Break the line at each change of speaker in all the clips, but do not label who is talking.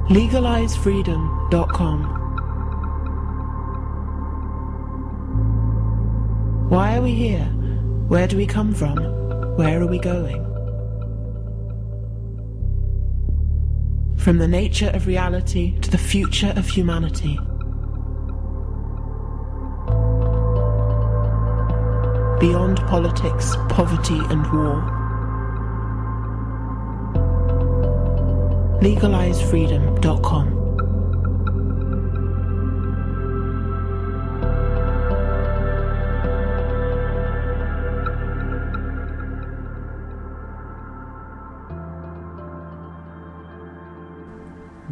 LegalizeFreedom.com. Why are we here? Where do we come from? Where are we going? From the nature of reality to the future of humanity. Beyond politics, poverty and war. LegalizeFreedom.com.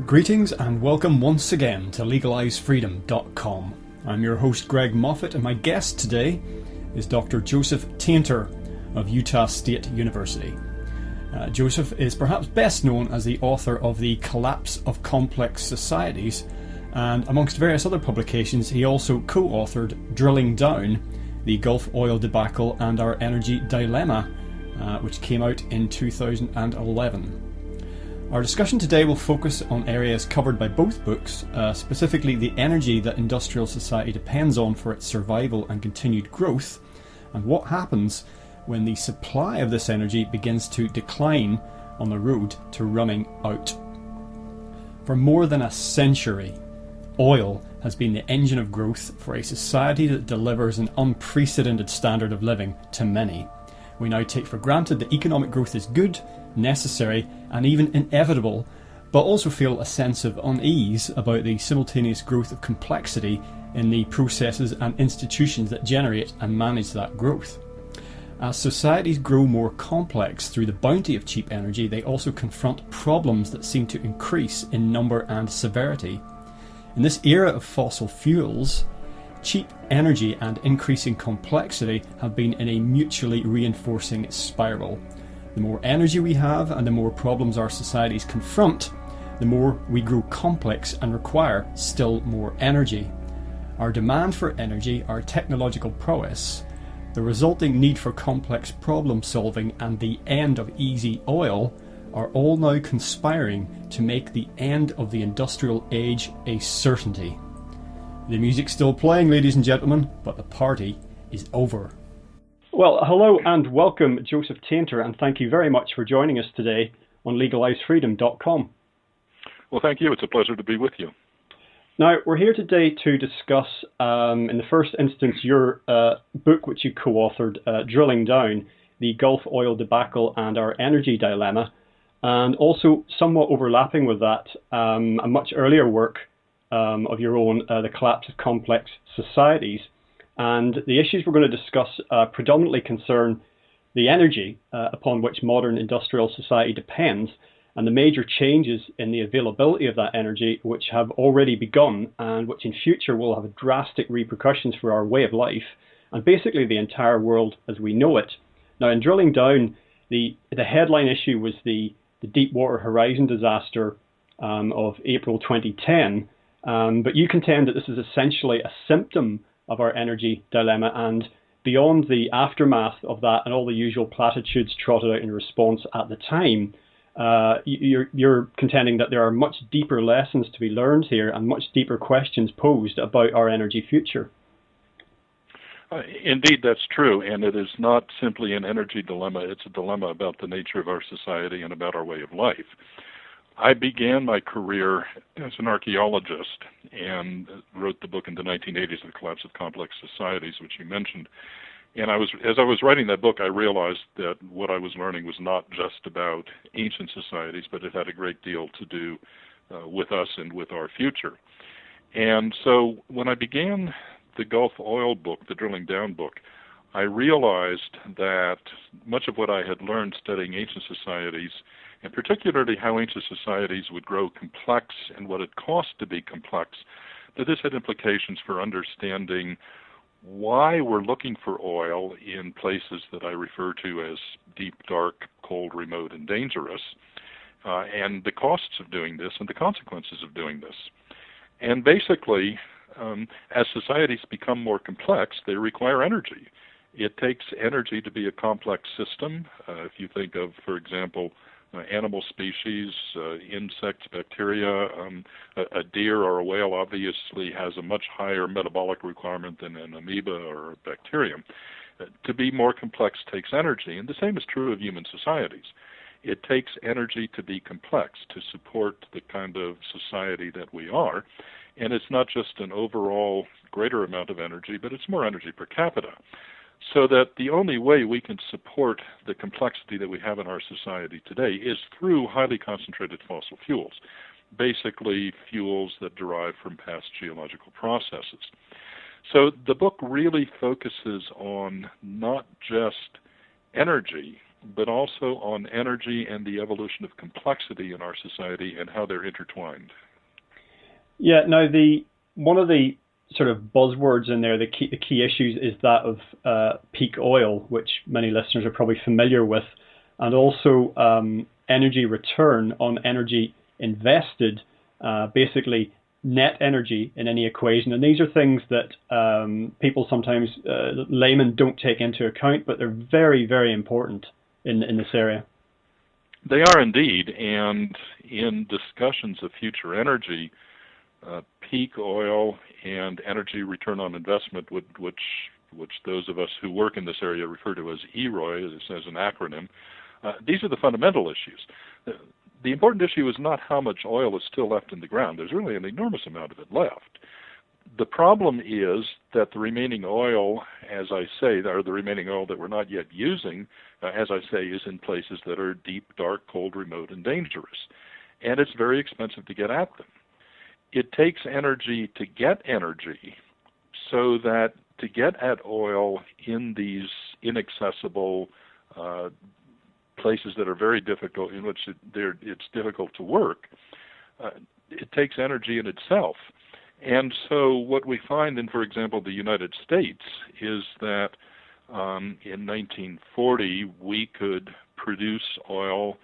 Greetings and welcome once again to LegalizeFreedom.com. I'm your host Greg Moffat, and my guest today is Dr. Joseph Tainter of Utah State University. Joseph is perhaps best known as the author of The Collapse of Complex Societies, and amongst various other publications he also co-authored Drilling Down, The Gulf Oil Debacle and Our Energy Dilemma, which came out in 2011. Our discussion today will focus on areas covered by both books, specifically the energy that industrial society depends on for its survival and continued growth, and what happens when the supply of this energy begins to decline on the road to running out. For more than a century, oil has been the engine of growth for a society that delivers an unprecedented standard of living to many. We now take for granted that economic growth is good, necessary, and even inevitable, but also feel a sense of unease about the simultaneous growth of complexity in the processes and institutions that generate and manage that growth. As societies grow more complex through the bounty of cheap energy, they also confront problems that seem to increase in number and severity. In this era of fossil fuels, cheap energy and increasing complexity have been in a mutually reinforcing spiral. The more energy we have and the more problems our societies confront, the more we grow complex and require still more energy. Our demand for energy, our technological prowess, the resulting need for complex problem solving, and the end of easy oil are all now conspiring to make the end of the industrial age a certainty. The music's still playing, ladies and gentlemen, but the party is over. Well, hello and welcome, Joseph Tainter, and thank you very much for joining us today on LegalizeFreedom.com.
Well, thank you. It's a pleasure to be with you.
Now, we're here today to discuss, in the first instance, your book which you co-authored, Drilling Down, The Gulf Oil Debacle and Our Energy Dilemma, and also somewhat overlapping with that, a much earlier work of your own, The Collapse of Complex Societies. And the issues we're going to discuss predominantly concern the energy upon which modern industrial society depends, and the major changes in the availability of that energy which have already begun and which in future will have drastic repercussions for our way of life and basically the entire world as we know it. Now, in Drilling Down, the headline issue was the Deepwater Horizon disaster of April 2010, but you contend that this is essentially a symptom of our energy dilemma, and beyond the aftermath of that and all the usual platitudes trotted out in response at the time, you're contending that there are much deeper lessons to be learned here and much deeper questions posed about our energy future.
Indeed, that's true, and it is not simply an energy dilemma. It's a dilemma about the nature of our society and about our way of life. I began my career as an archaeologist and wrote the book in the 1980s, The Collapse of Complex Societies, which you mentioned. And as I was writing that book, I realized that what I was learning was not just about ancient societies, but it had a great deal to do with us and with our future. And so when I began the Gulf Oil book, the Drilling Down book, I realized that much of what I had learned studying ancient societies, and particularly how ancient societies would grow complex and what it cost to be complex, that this had implications for understanding why we're looking for oil in places that I refer to as deep, dark, cold, remote, and dangerous, and the costs of doing this and the consequences of doing this. And basically, as societies become more complex, they require energy. It takes energy to be a complex system. If you think of, for example, animal species, insects, bacteria. A deer or a whale obviously has a much higher metabolic requirement than an amoeba or a bacterium. To be more complex takes energy, and the same is true of human societies. It takes energy to be complex, to support the kind of society that we are, and it's not just an overall greater amount of energy, but it's more energy per capita. So that the only way we can support the complexity that we have in our society today is through highly concentrated fossil fuels, basically fuels that derive from past geological processes. So the book really focuses on not just energy, but also on energy and the evolution of complexity in our society and how they're intertwined.
Yeah, now one of the sort of buzzwords in there, the key issues is that of peak oil, which many listeners are probably familiar with, and also energy return on energy invested, basically net energy in any equation. And these are things that people sometimes, laymen, don't take into account, but they're very, very important in this area.
They are indeed, and in discussions of future energy, peak oil and energy return on investment, which those of us who work in this area refer to as EROI, as an acronym, these are the fundamental issues. The important issue is not how much oil is still left in the ground. There's really an enormous amount of it left. The problem is that the remaining oil, as I say, or the remaining oil that we're not yet using, as I say, is in places that are deep, dark, cold, remote, and dangerous. And it's very expensive to get at them. It takes energy to get energy, so that to get at oil in these inaccessible places that are very difficult, in which it's difficult to work, it takes energy in itself. And so what we find in, for example, the United States is that in 1940 we could produce oil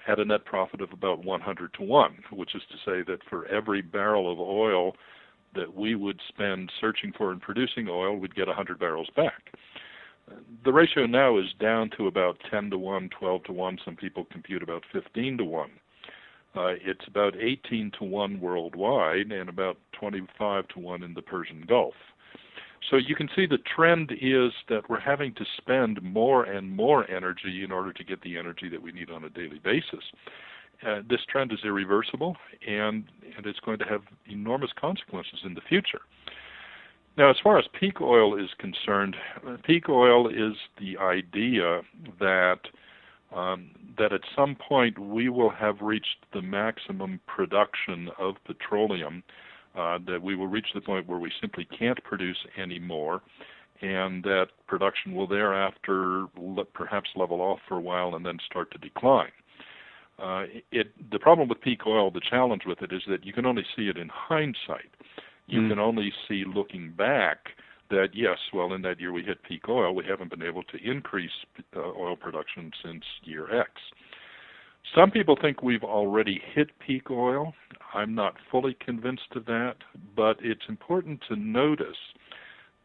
at a net profit of about 100 to 1, which is to say that for every barrel of oil that we would spend searching for and producing oil, we'd get 100 barrels back. The ratio now is down to about 10 to 1, 12 to 1. Some people compute about 15 to 1. It's about 18 to 1 worldwide and about 25 to 1 in the Persian Gulf. So you can see the trend is that we're having to spend more and more energy in order to get the energy that we need on a daily basis. This trend is irreversible, and it's going to have enormous consequences in the future. Now, as far as peak oil is concerned, peak oil is the idea that at some point we will have reached the maximum production of petroleum, that we will reach the point where we simply can't produce any more, and that production will thereafter perhaps level off for a while and then start to decline. The problem with peak oil, the challenge with it, is that you can only see it in hindsight. You can only see looking back that, yes, well, in that year we hit peak oil. We haven't been able to increase oil production since year X. Some people think we've already hit peak oil. I'm not fully convinced of that, but it's important to notice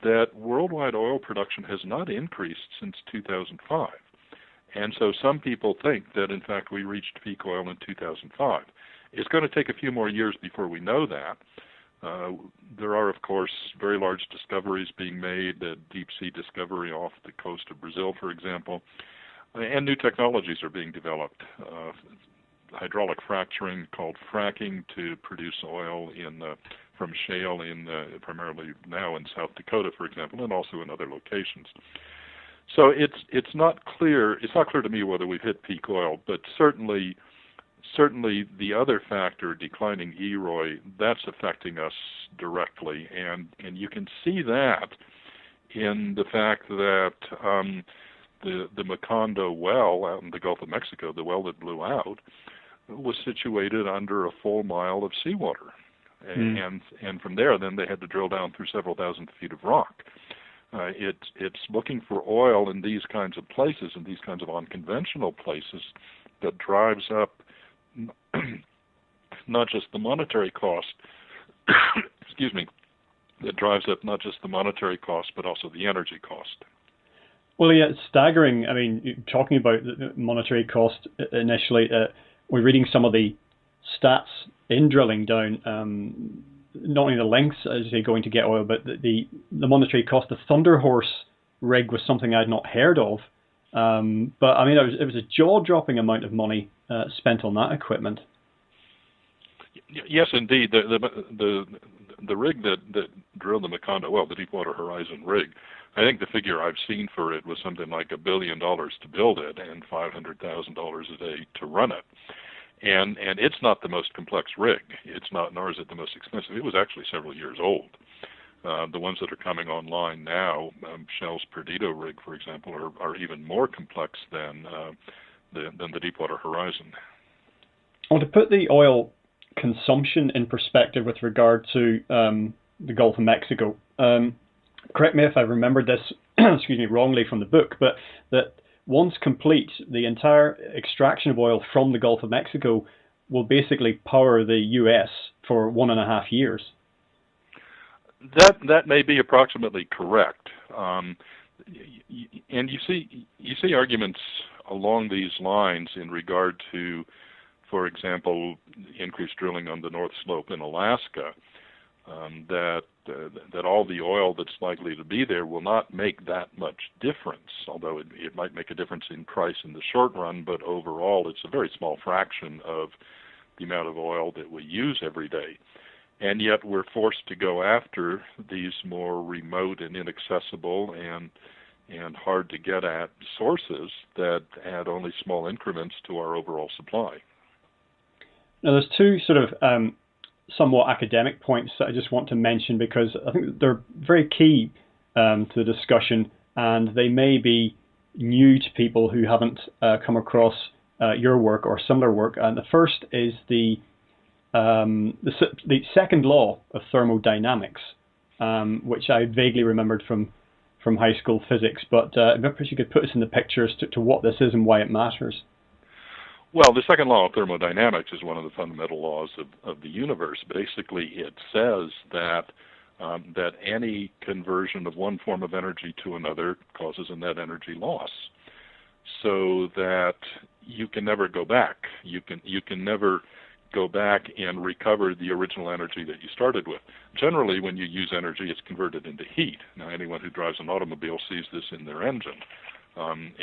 that worldwide oil production has not increased since 2005. And so some people think that, in fact, we reached peak oil in 2005. It's going to take a few more years before we know that. There are, of course, very large discoveries being made, deep sea discovery off the coast of Brazil, for example, and new technologies are being developed. Hydraulic fracturing, called fracking, to produce oil from shale primarily now in South Dakota, for example, and also in other locations. So it's not clear. It's not clear to me whether we've hit peak oil, but certainly the other factor, declining EROI, that's affecting us directly, and you can see that in the fact that the Macondo well out in the Gulf of Mexico, the well that blew out, was situated under a full mile of seawater, and from there then they had to drill down through several thousand feet of rock. It's looking for oil in these kinds of places, in these kinds of unconventional places, that drives up not just the monetary cost, excuse me, that drives up not just the monetary cost, but also the energy cost.
Well, yeah, it's staggering. I mean, talking about the monetary cost initially, we're reading some of the stats in drilling down, not only the lengths, as they going to get oil, but the monetary cost. The Thunder Horse rig was something I'd not heard of. But I mean, it was a jaw-dropping amount of money spent on that equipment.
Yes, indeed. The rig that drilled the Macondo, well, the Deepwater Horizon rig, I think the figure I've seen for it was something like $1 billion to build it and $500,000 a day to run it. And it's not the most complex rig. It's not, nor is it the most expensive. It was actually several years old. The ones that are coming online now, Shell's Perdido rig, for example, are even more complex than the Deepwater Horizon.
Well, to put the oil consumption in perspective with regard to the Gulf of Mexico, correct me if I remembered this, excuse me, wrongly from the book, but that once complete, the entire extraction of oil from the Gulf of Mexico will basically power the U.S. for 1.5 years.
That may be approximately correct, and you see arguments along these lines in regard to, for example, increased drilling on the North Slope in Alaska. That all the oil that's likely to be there will not make that much difference, although it might make a difference in price in the short run, but overall it's a very small fraction of the amount of oil that we use every day. And yet we're forced to go after these more remote and inaccessible and hard to get at sources that add only small increments to our overall supply.
Now there's two sort of somewhat academic points that I just want to mention because I think they're very key to the discussion, and they may be new to people who haven't come across your work or similar work. And the first is the second law of thermodynamics, which I vaguely remembered from high school physics, but perhaps you could put us in the picture as to what this is and why it matters.
Well, the second law of thermodynamics is one of the fundamental laws of the universe. Basically, it says that any conversion of one form of energy to another causes a net energy loss, so that you can never go back. You can never go back and recover the original energy that you started with. Generally, when you use energy, it's converted into heat. Now, anyone who drives an automobile sees this in their engine.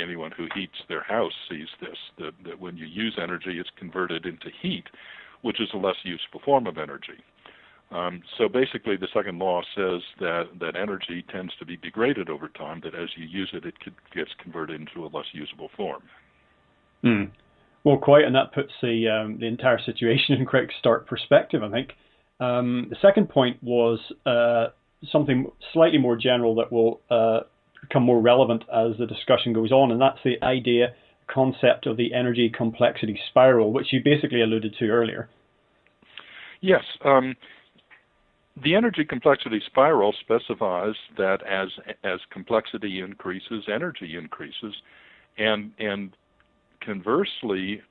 Anyone who heats their house sees this, that when you use energy, it's converted into heat, which is a less useful form of energy. So basically, the second law says that energy tends to be degraded over time, that as you use it, it gets converted into a less usable form.
Well, quite, and that puts the entire situation in correct start perspective, I think. The second point was something slightly more general that will become more relevant as the discussion goes on, and that's the concept of the energy complexity spiral, which you basically alluded to earlier. Yes.
The energy complexity spiral specifies that as complexity increases, energy increases, and conversely,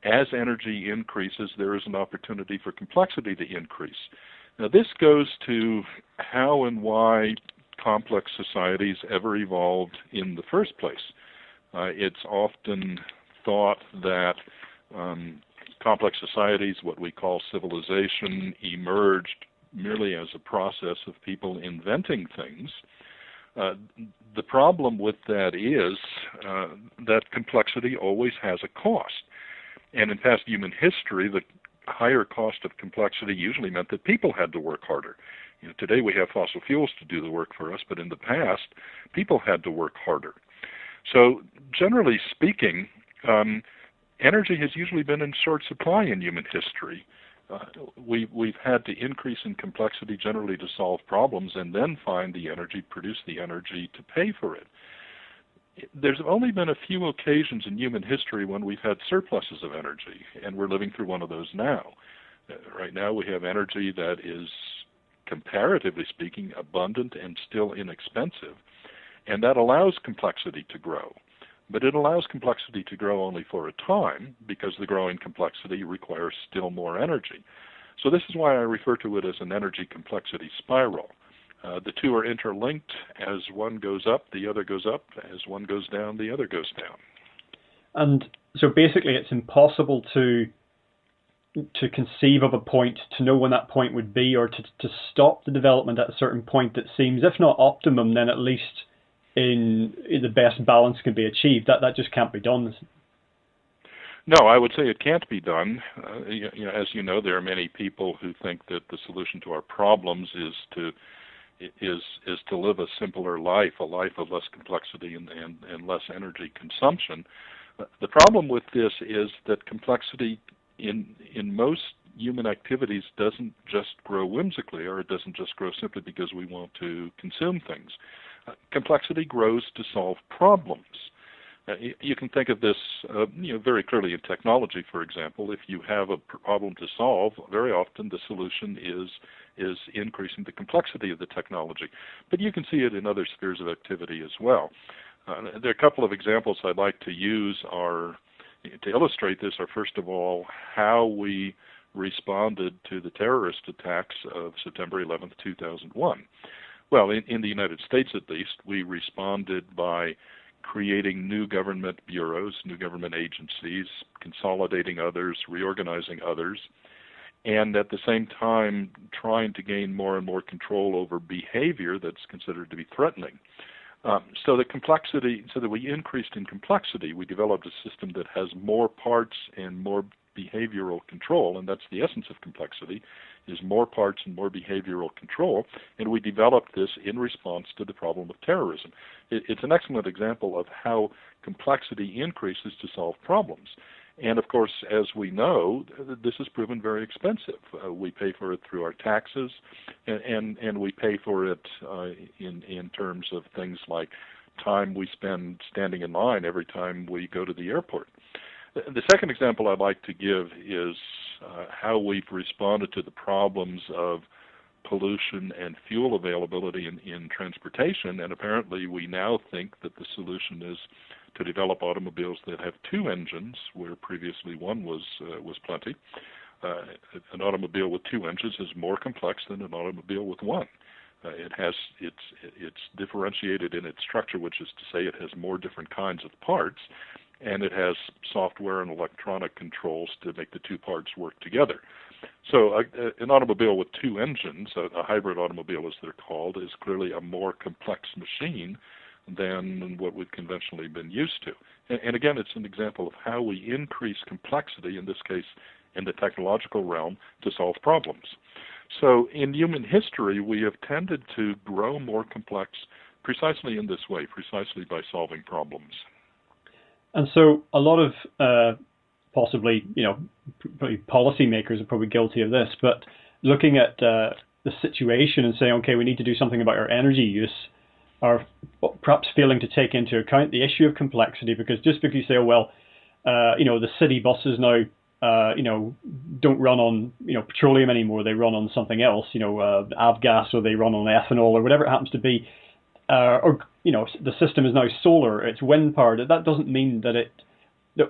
as energy increases, there is an opportunity for complexity to increase. Now, this goes to how and why complex societies ever evolved in the first place. It's often thought that complex societies, what we call civilization, emerged merely as a process of people inventing things. The problem with that is that complexity always has a cost. And in past human history, the higher cost of complexity usually meant that people had to work harder. Today we have fossil fuels to do the work for us, but in the past, people had to work harder. So generally speaking, energy has usually been in short supply in human history. We've had to increase in complexity generally to solve problems and then find the energy, produce the energy to pay for it. There's only been a few occasions in human history when we've had surpluses of energy, and we're living through one of those now. Right now we have energy that is, comparatively speaking, abundant and still inexpensive, and that allows complexity to grow. But it allows complexity to grow only for a time, because the growing complexity requires still more energy. So this is why I refer to it as an energy complexity spiral. The two are interlinked. As one goes up, the other goes up. As one goes down, the other goes down.
And so basically it's impossible to conceive of a point, to know when that point would be, or to stop the development at a certain point that seems, if not optimum, then at least in the best balance can be achieved. That just can't be done.
No, I would say it can't be done. As you know, there are many people who think that the solution to our problems is to live a simpler life, a life of less complexity and less energy consumption. The problem with this is that complexity in most human activities doesn't just grow whimsically, or it doesn't just grow simply because we want to consume things. Complexity grows to solve problems. You can think of this very clearly in technology, for example. If you have a problem to solve, very often the solution is increasing the complexity of the technology. But you can see it in other spheres of activity as well. There are a couple of examples I'd like to use to illustrate this. Are first of all how we responded to the terrorist attacks of September 11th, 2001. Well, in the United States at least, we responded by creating new government bureaus, new government agencies, consolidating others, reorganizing others, and at the same time trying to gain more and more control over behavior that's considered to be threatening. So that we increased in complexity, we developed a system that has more parts and more behavioral control, and that's the essence of complexity, is more parts and more behavioral control, and we developed this in response to the problem of terrorism. It's an excellent example of how complexity increases to solve problems. And of course, as we know, this has proven very expensive. We pay for it through our taxes, and we pay for it in terms of things like time we spend standing in line every time we go to the airport. The second example I'd like to give is how we've responded to the problems of pollution and fuel availability in transportation, and apparently we now think that the solution is to develop automobiles that have two engines, where previously one was plenty. An automobile with two engines is more complex than an automobile with one. It's differentiated in its structure, which is to say it has more different kinds of parts, and it has software and electronic controls to make the two parts work together. So an automobile with two engines, a hybrid automobile as they're called, is clearly a more complex machine than what we've conventionally been used to. And again, it's an example of how we increase complexity, in this case in the technological realm, to solve problems. So in human history, we have tended to grow more complex precisely in this way, precisely by solving problems.
And so a lot of possibly, policymakers are probably guilty of this, but looking at the situation and saying, okay, we need to do something about our energy use, are perhaps failing to take into account the issue of complexity, because just because you say, oh, well, the city buses now, don't run on, petroleum anymore, they run on something else, avgas, or they run on ethanol, or whatever it happens to be, or the system is now solar, it's wind powered. That doesn't mean that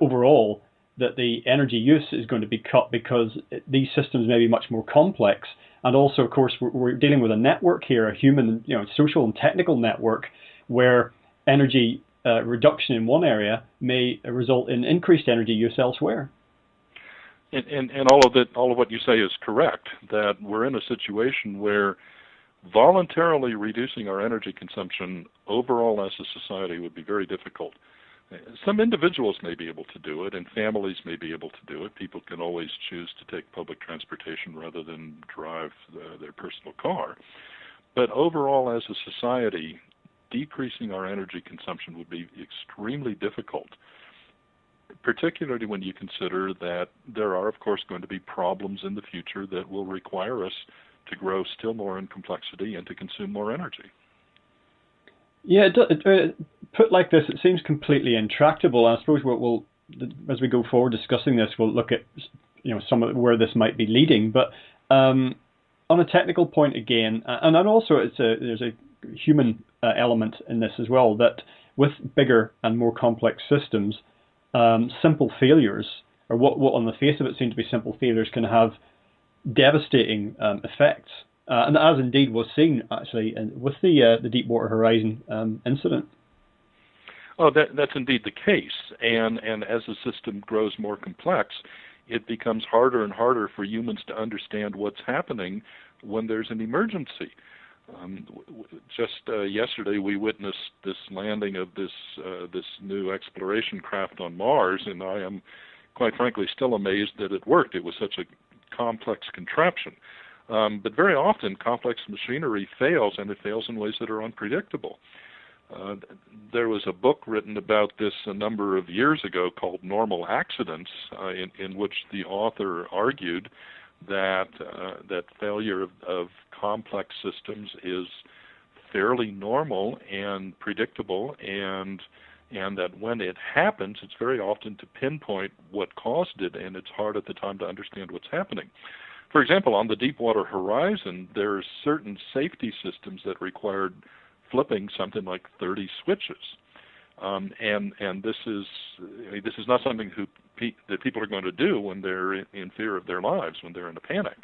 overall that the energy use is going to be cut, because these systems may be much more complex. And also, of course, we're dealing with a network here, a human, social and technical network, where energy reduction in one area may result in increased energy use elsewhere.
And all of what you say is correct, that we're in a situation where voluntarily reducing our energy consumption overall as a society would be very difficult. Some individuals may be able to do it, and families may be able to do it. People can always choose to take public transportation rather than drive their personal car. But overall, as a society, decreasing our energy consumption would be extremely difficult, particularly when you consider that there are, of course, going to be problems in the future that will require us to grow still more in complexity and to consume more energy.
Yeah, put like this, it seems completely intractable. I suppose we'll as we go forward discussing this, we'll look at some of where this might be leading. But on a technical point again, and also there's a human element in this as well, that with bigger and more complex systems, simple failures, or what on the face of it seem to be simple failures, can have devastating effects. and as indeed was seen actually with the Deepwater Horizon incident.
Oh, that's indeed the case. And as the system grows more complex, it becomes harder and harder for humans to understand what's happening when there's an emergency. Just yesterday, we witnessed this landing of this new exploration craft on Mars, and I am, quite frankly, still amazed that it worked. It was such a complex contraption. But very often, complex machinery fails, and it fails in ways that are unpredictable. There was a book written about this a number of years ago called Normal Accidents, in which the author argued that failure of complex systems is fairly normal and predictable, and that when it happens, it's very often to pinpoint what caused it, and it's hard at the time to understand what's happening. For example, on the Deepwater Horizon, there are certain safety systems that required flipping something like 30 switches, and this is not something that people are going to do when they're in fear of their lives, when they're in a panic.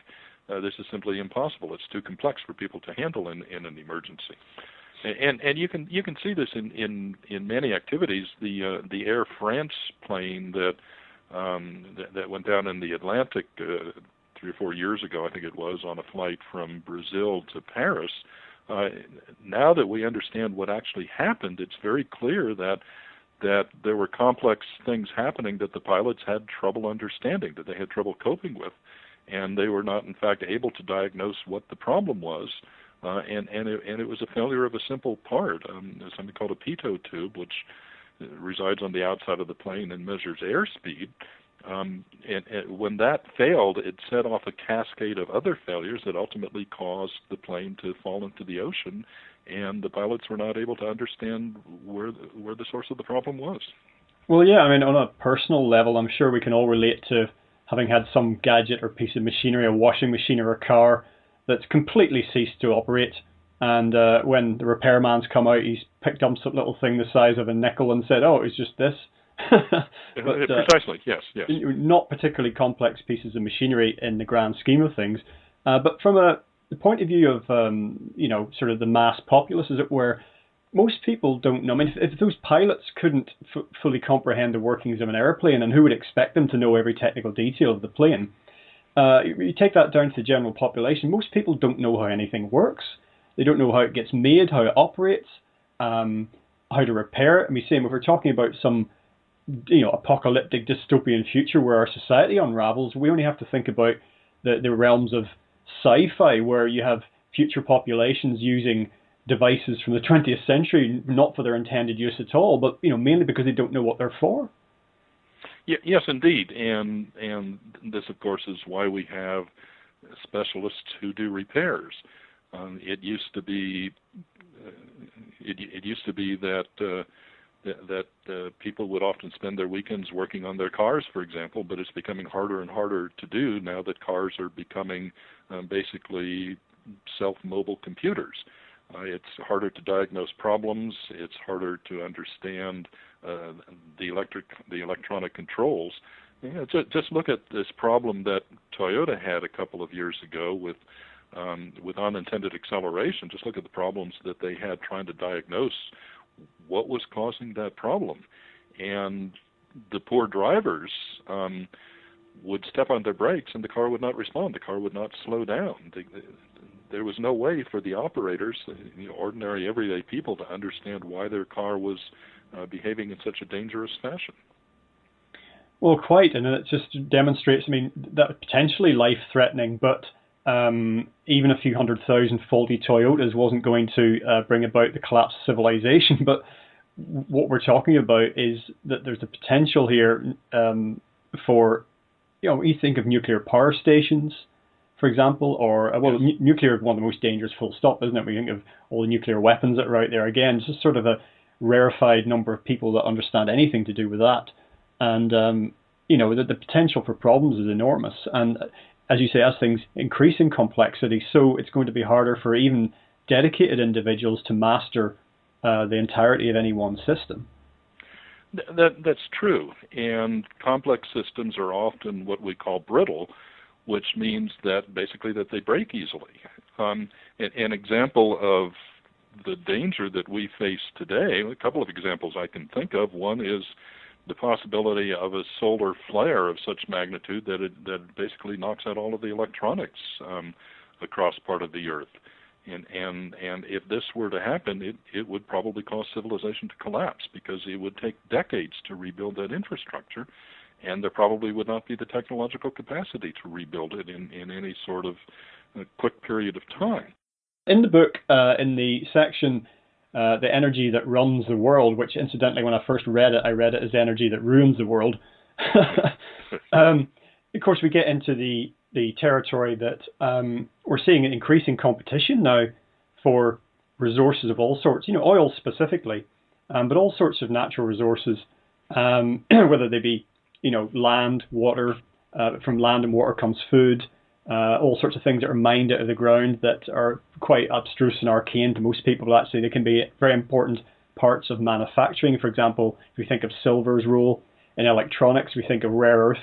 This is simply impossible. It's too complex for people to handle in an emergency. And you can see this in many activities. The Air France plane that went down in the Atlantic 3 or 4 years ago, I think it was, on a flight from Brazil to Paris. Now that we understand what actually happened, it's very clear that there were complex things happening that the pilots had trouble understanding, that they had trouble coping with, and they were not, in fact, able to diagnose what the problem was. And it was a failure of a simple part, something called a pitot tube, which resides on the outside of the plane and measures airspeed. And when that failed, it set off a cascade of other failures that ultimately caused the plane to fall into the ocean, and the pilots were not able to understand where the source of the problem was.
Well, yeah, I mean, on a personal level, I'm sure we can all relate to having had some gadget or piece of machinery, a washing machine or a car, that's completely ceased to operate. And when the repairman's come out, he's picked up some little thing the size of a nickel and said, "Oh, it's just this."
But, precisely, yes.
Not particularly complex pieces of machinery in the grand scheme of things, but from the point of view of sort of the mass populace, as it were, most people don't know. I mean, if those pilots couldn't fully comprehend the workings of an airplane, and who would expect them to know every technical detail of the plane? You take that down to the general population. Most people don't know how anything works. They don't know how it gets made, how it operates, how to repair it. I mean, same if we're talking about some apocalyptic dystopian future where our society unravels, we only have to think about the realms of sci-fi, where you have future populations using devices from the 20th century, not for their intended use at all, but mainly because they don't know what they're for.
Yes, indeed, and this, of course, is why we have specialists who do repairs. It used to be that people would often spend their weekends working on their cars, for example, but it's becoming harder and harder to do now that cars are becoming basically self-mobile computers. It's harder to diagnose problems. It's harder to understand the electronic controls. Just look at this problem that Toyota had a couple of years ago with unintended acceleration. Just look at the problems that they had trying to diagnose what was causing that problem. And the poor drivers would step on their brakes and the car would not respond. The car would not slow down. There was no way for the operators, ordinary everyday people, to understand why their car was behaving in such a dangerous fashion.
Well, quite, and it just demonstrates, that potentially life-threatening, but even a few 100,000 faulty Toyotas wasn't going to bring about the collapse of civilization. But what we're talking about is that there's a potential here for, you think of nuclear power stations, for example, or, nuclear is one of the most dangerous, full stop, isn't it? We think of all the nuclear weapons that are out there. Again, it's just sort of a rarefied number of people that understand anything to do with that. And, the potential for problems is enormous. And as you say, as things increase in complexity, so it's going to be harder for even dedicated individuals to master the entirety of any one system.
That's true. And complex systems are often what we call brittle, which means that basically that they break easily. An example of the danger that we face today, a couple of examples I can think of. One is the possibility of a solar flare of such magnitude that it basically knocks out all of the electronics across part of the Earth. And if this were to happen, it would probably cause civilization to collapse, because it would take decades to rebuild that infrastructure, and there probably would not be the technological capacity to rebuild it in any sort of quick period of time.
In the book, in the section, the energy that runs the world, which incidentally, when I first read it, I read it as energy that ruins the world. Of course, we get into the territory that we're seeing an increasing competition now for resources of all sorts, oil specifically, but all sorts of natural resources, whether they be, land, water, from land and water comes food, all sorts of things that are mined out of the ground that are quite abstruse and arcane to most people, but actually they can be very important parts of manufacturing. For example, if we think of silver's role in electronics, we think of rare earth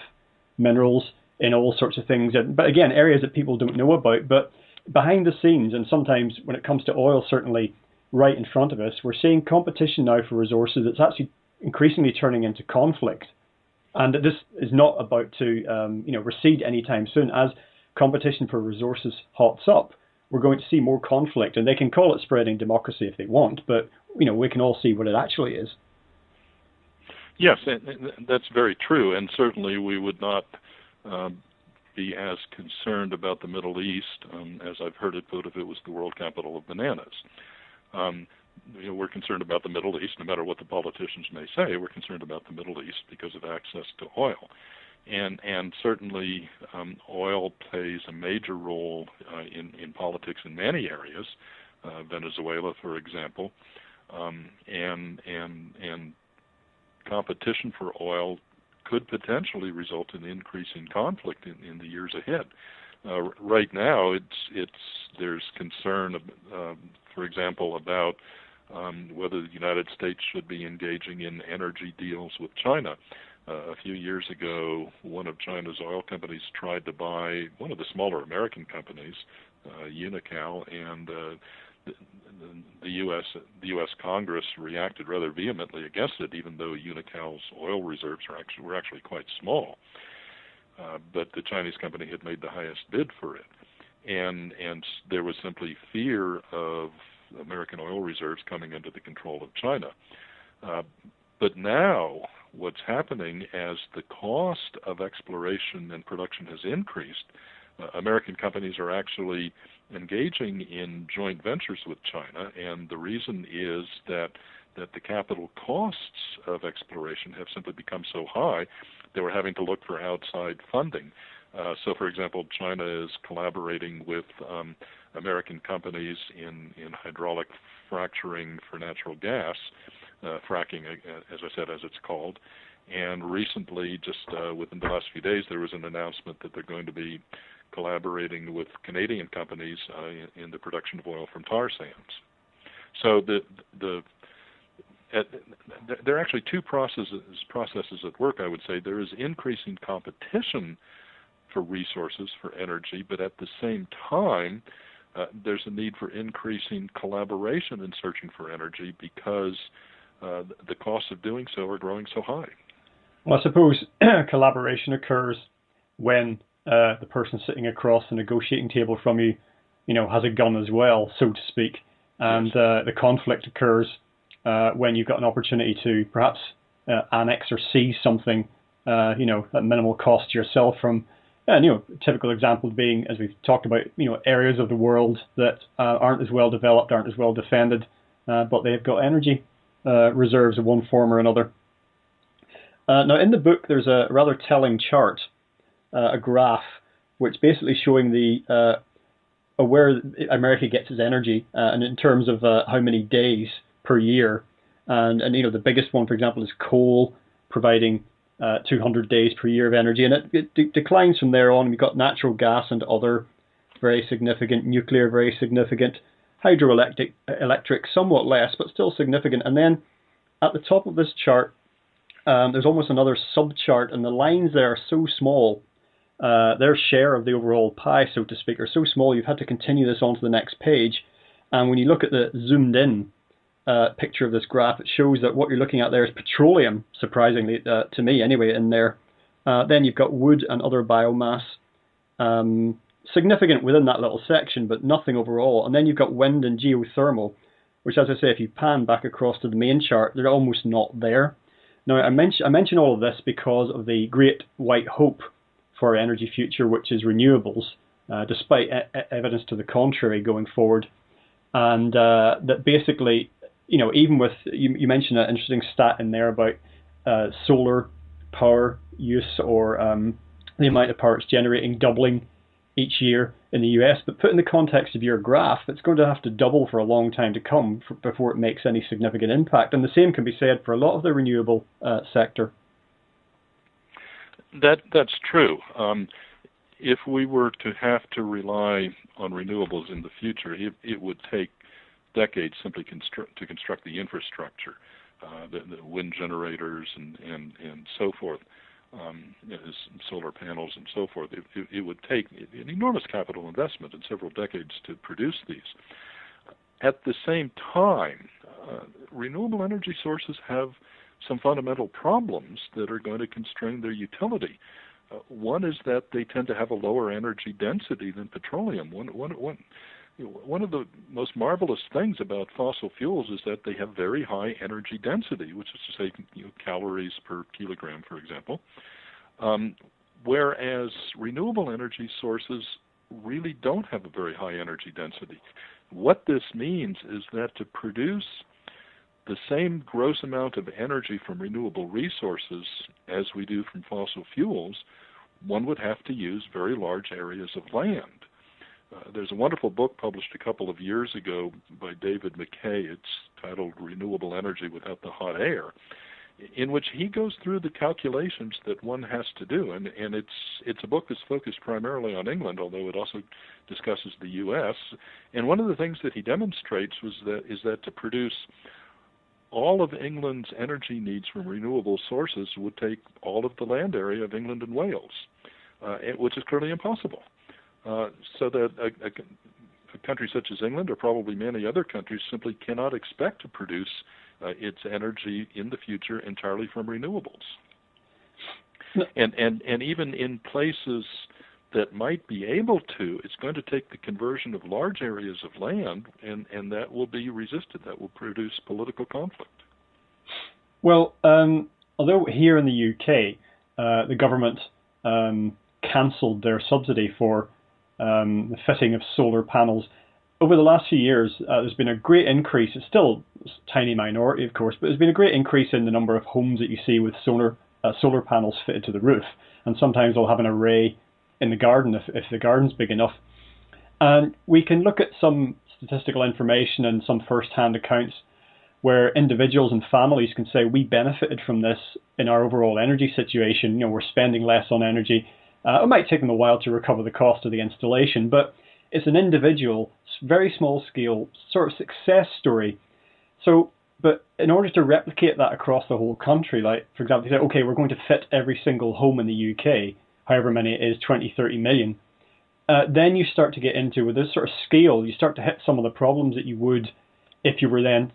minerals in all sorts of things. But again, areas that people don't know about. But behind the scenes, and sometimes when it comes to oil, certainly right in front of us, we're seeing competition now for resources that's actually increasingly turning into conflict. And this is not about to recede anytime soon. As competition for resources hots up, we're going to see more conflict. And they can call it spreading democracy if they want, but we can all see what it actually is.
Yes, and that's very true. And certainly we would not be as concerned about the Middle East, as I've heard it put, if it was the world capital of bananas. We're concerned about the Middle East, no matter what the politicians may say. We're concerned about the Middle East because of access to oil. And certainly oil plays a major role in politics in many areas, Venezuela, for example, and competition for oil could potentially result in increasing conflict in the years ahead. Right now, there's concern, for example, about whether the United States should be engaging in energy deals with China. A few years ago, one of China's oil companies tried to buy one of the smaller American companies, Unocal, and the U.S. Congress reacted rather vehemently against it, even though Unocal's oil reserves were actually quite small. But the Chinese company had made the highest bid for it, and there was simply fear of American oil reserves coming into the control of China. But now, what's happening as the cost of exploration and production has increased, American companies are actually engaging in joint ventures with China, and the reason is that the capital costs of exploration have simply become so high that we're having to look for outside funding. So, for example, China is collaborating with American companies in hydraulic fracturing for natural gas, fracking, as I said, as it's called. And recently, just within the last few days, there was an announcement that they're going to be collaborating with Canadian companies in the production of oil from tar sands. So there are actually two processes at work, I would say. There is increasing competition for resources, for energy, but at the same time, there's a need for increasing collaboration in searching for energy because the costs of doing so are growing so high.
Well, I suppose collaboration occurs when the person sitting across the negotiating table from you, has a gun as well, so to speak, and yes. The conflict occurs when you've got an opportunity to perhaps annex or seize something, at minimal cost to yourself from. And, typical example being, as we've talked about, areas of the world that aren't as well developed, aren't as well defended, but they've got energy reserves of one form or another. Now, in the book, there's a rather telling chart, a graph, which basically showing where America gets its energy, and in terms of how many days per year. And the biggest one, for example, is coal, providing 200 days per year of energy, and it declines from there on. We've got natural gas and other very significant, nuclear very significant, hydroelectric somewhat less, but still significant. And then at the top of this chart, there's almost another sub-chart, and the lines there are so small their share of the overall pie, so to speak, are so small you've had to continue this on to the next page. And when you look at the zoomed in picture of this graph, it shows that what you're looking at there is petroleum, surprisingly, to me anyway, in there. Then you've got wood and other biomass, significant within that little section, but nothing overall. And then you've got wind and geothermal, which, as I say, if you pan back across to the main chart, they're almost not there. Now, I mention all of this because of the great white hope for our energy future, which is renewables, despite evidence to the contrary going forward. And that basically, even with, you mentioned an interesting stat in there about solar power use, or the amount of power it's generating doubling each year in the US, but put in the context of your graph, it's going to have to double for a long time to come before it makes any significant impact. And the same can be said for a lot of the renewable sector.
That's true. If we were to have to rely on renewables in the future, it would take decades simply to construct the infrastructure, the wind generators and so forth. Solar panels and so forth. It would take an enormous capital investment and several decades to produce these. At the same time, renewable energy sources have some fundamental problems that are going to constrain their utility. One is that they tend to have a lower energy density than petroleum. One of the most marvelous things about fossil fuels is that they have very high energy density, which is to say, calories per kilogram, for example. Whereas renewable energy sources really don't have a very high energy density. What this means is that to produce the same gross amount of energy from renewable resources as we do from fossil fuels, one would have to use very large areas of land. There's a wonderful book published a couple of years ago by David McKay. It's titled Renewable Energy Without the Hot Air, in which he goes through the calculations that one has to do. And it's a book that's focused primarily on England, although it also discusses the U.S. And one of the things that he demonstrates is that to produce all of England's energy needs from renewable sources would take all of the land area of England and Wales, which is clearly impossible. So that a country such as England, or probably many other countries, simply cannot expect to produce its energy in the future entirely from renewables. No. And even in places that might be able to, it's going to take the conversion of large areas of land, and that will be resisted. That will produce political conflict.
Well, although here in the UK, the government cancelled their subsidy for the fitting of solar panels, over the last few years, there's been a great increase. It's still a tiny minority, of course, but there's been a great increase in the number of homes that you see with solar panels fitted to the roof. And sometimes they'll have an array in the garden if the garden's big enough. And we can look at some statistical information and some first-hand accounts where individuals and families can say, we benefited from this in our overall energy situation. We're spending less on energy. It might take them a while to recover the cost of the installation, but it's an individual, very small scale sort of success story. So, but in order to replicate that across the whole country, like, for example, you say, okay, we're going to fit every single home in the UK, however many it is, 20, 30 million, then you start to get into, with this sort of scale, you start to hit some of the problems that you would if you were then,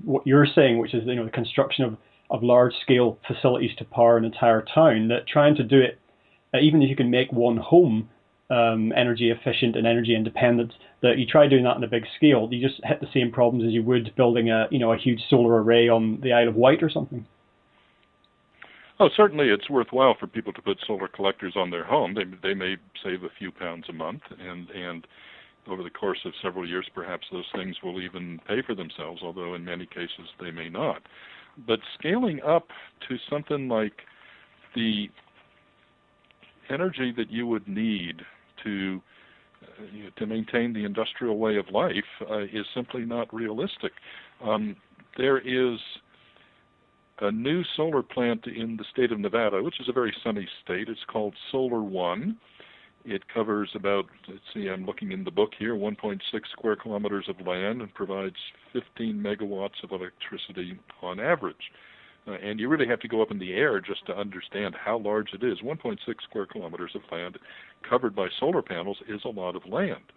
what you're saying, which is, the construction of large-scale facilities to power an entire town, that trying to do it, even if you can make one home energy efficient and energy independent, that you try doing that on a big scale, you just hit the same problems as you would building a huge solar array on the Isle of Wight or something.
Oh, certainly it's worthwhile for people to put solar collectors on their home. They may save a few pounds a month, and over the course of several years, perhaps those things will even pay for themselves, although in many cases they may not. But scaling up to something like the energy that you would need to maintain the industrial way of life is simply not realistic. There is a new solar plant in the state of Nevada, which is a very sunny state. It's called Solar One. It covers about, I'm looking in the book here, 1.6 square kilometers of land and provides 15 megawatts of electricity on average. And you really have to go up in the air just to understand how large it is. 1.6 square kilometers of land covered by solar panels is a lot of land.